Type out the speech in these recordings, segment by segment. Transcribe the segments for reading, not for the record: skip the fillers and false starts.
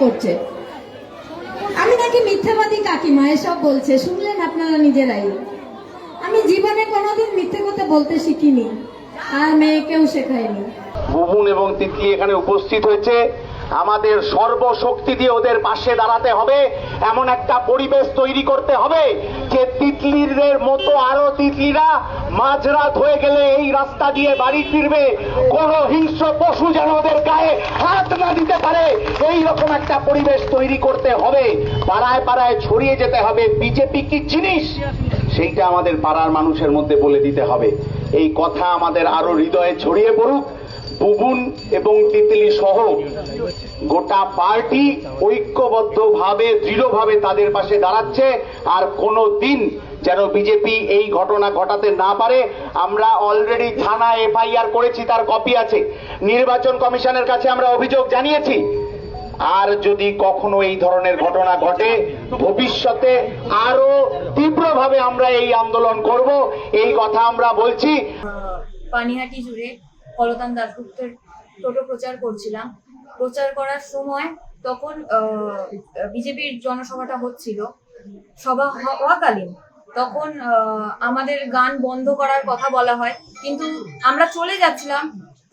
পদত্যাগ করছে। আমি নাকি মিথ্যাবাদী কাকিমা এসব বলছে, শুনলেন আপনারা নিজেরাই। আমি জীবনে কোনোদিন মিথ্যে কথা বলতে শিখিনি, আর মেয়েকেও শেখাইনি। বুবুন এবং তিতলি এখানে উপস্থিত হয়েছে। আমাদের সর্বশক্তি দিয়ে ওদের পাশে দাঁড়াতে হবে, এমন একটা পরিবেশ তৈরি করতে হবে যে তিতলির মতো আরো তিতলিরা মাঝরাত হয়ে গেলে এই রাস্তা দিয়ে বাড়ি ফিরবে, কোন হিংস্র পশু যেন ওদের গায়ে হাত না দিতে পারে, এই রকম একটা পরিবেশ তৈরি করতে হবে। পাড়ায় পাড়ায় ছড়িয়ে যেতে হবে বিজেপি কি জিনিস, সেইটা আমাদের পাড়ার মানুষের মধ্যে বলে দিতে হবে। এই কথা আমাদের আরো হৃদয়ে ছড়িয়ে পড়ুক। বুবুন এবং তিতলি সহ গোটা পার্টি ঐক্যবদ্ধভাবে দৃঢ়ভাবে তাদের পাশে দাঁড়াচ্ছে। আর কোনো দিন যেন বিজেপি এই ঘটনা ঘটাতে না পারে। আমরা অলরেডি থানায় এফআইআর করেছি, তার কপি আছে। নির্বাচন কমিশনের কাছে আমরা অভিযোগ জানিয়েছি। আর যদি কখনো এই ধরনের ঘটনা ঘটে, ভবিষ্যতে আরো তীব্রভাবে আমরা এই আন্দোলন করব, এই কথা আমরা বলছি। পানিহাটি জুড়ে কলতান দাশগুপ্তের টোটো প্রচার করছিলাম। প্রচার করার সময় তখন বিজেপির জনসভাটা হচ্ছিল, সভা হওয়াকালীন তখন আমাদের গান বন্ধ করার কথা বলা হয়, কিন্তু আমরা চলে যাচ্ছিলাম।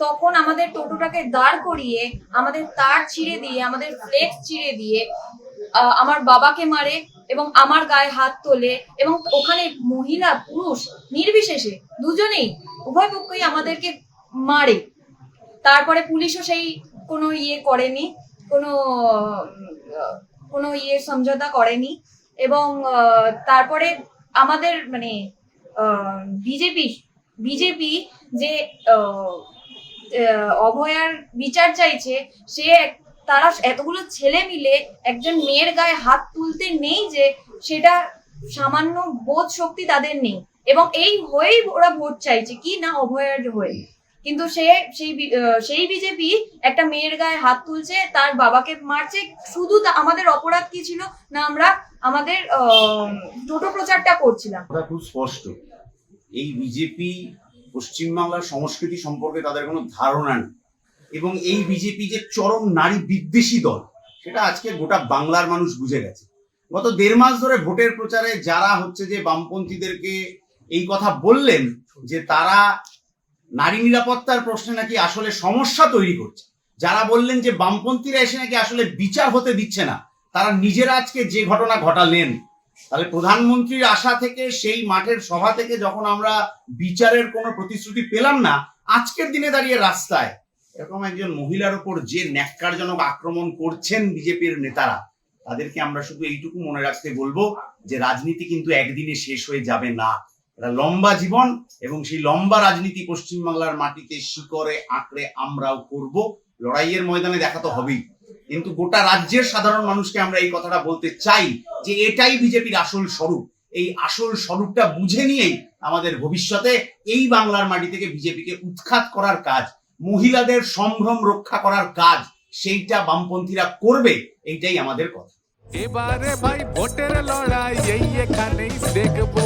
তখন আমাদের টোটোটাকে দাঁড় করিয়ে আমাদের তার ছিঁড়ে দিয়ে, আমাদের ফ্লেক্স ছিঁড়ে দিয়ে আমার বাবাকে মারে এবং আমার গায়ে হাত তোলে, এবং ওখানে মহিলা পুরুষ নির্বিশেষে দুজনেই উভয় পক্ষই আমাদেরকে মারে। তারপরে পুলিশও সেই কোনো করেনি, কোনো সমঝোতা করেনি। এবং তারপরে আমাদের মানে বিজেপি যে অভয়ার বিচার চাইছে, তারা এতগুলো ছেলে মিলে একজন মেয়ের গায়ে হাত তুলতে নেই, যে সেটা সামান্য বোধ শক্তি তাদের নেই। এবং এই হয়েই ওরা ভোট চাইছে, কি না অভয়ার হয়ে। কিন্তু সেই বিজেপি একটা মেয়ের গায়ে হাত তুলছে, তার বাবাকে মারছে। শুধু আমাদের অপরাধ কি ছিল না, আমরা আমাদের টোটো প্রচারটা করছিলাম। খুব স্পষ্ট, এই বিজেপি পশ্চিমবাংলার সংস্কৃতি সম্পর্কে তাদের কোনো ধারণা নেই, এবং এই বিজেপি যে চরম নারী বিদ্বেষী দল, সেটা আজকে গোটা বাংলার মানুষ বুঝে গেছে। গত 1.5 মাস ধরে ভোটের প্রচারে যারা হচ্ছে যে বামপন্থীদেরকে এই কথা বললেন যে তারা নারী নিরাপত্তার প্রশ্নে নাকি আসলে সমস্যা তৈরি করছে, যারা বললেন যে বামপন্থীরা এসে নাকি আসলে বিচার হতে দিচ্ছে না, তারা নিজেরা আজকে যে ঘটনা ঘটালেন, তাহলে প্রধানমন্ত্রীর আশা থেকে, সেই মাঠের সভা থেকে যখন আমরা বিচারের কোনো প্রতিশ্রুতি পেলাম না, আজকের দিনে দাঁড়িয়ে রাস্তায় এরকম একজন মহিলার উপর যে ন্যাক্কারজনক আক্রমণ করছেন বিজেপির নেতারা, তাদেরকে আমরা শুধু এইটুকু মনে রাখতে বলবো যে রাজনীতি কিন্তু একদিনে শেষ হয়ে যাবে না, এটা লম্বা জীবন, এবং সেই লম্বা রাজনীতি পশ্চিমবাংলার মাটিতে শিকড়ে আঁকড়ে আমরাও করব। লড়াইয়ের ময়দানে দেখা তো হবেই, কিন্তু গোটা রাজ্যের সাধারণ মানুষকে আমরা এই কথাটা বলতে চাই যে এটাই বিজেপির আসল স্বরূপ। এই আসল স্বরূপটা বুঝে নিয়েই আমাদের ভবিষ্যতে এই বাংলার মাটি থেকে বিজেপিকে উৎখাত করার কাজ, মহিলাদের সম্ভ্রম রক্ষা করার কাজ, সেইটা বামপন্থীরা করবে, এইটাই আমাদের কথা। এবারে ভাই ভোটের লড়াই এই এখানেই দেখবো।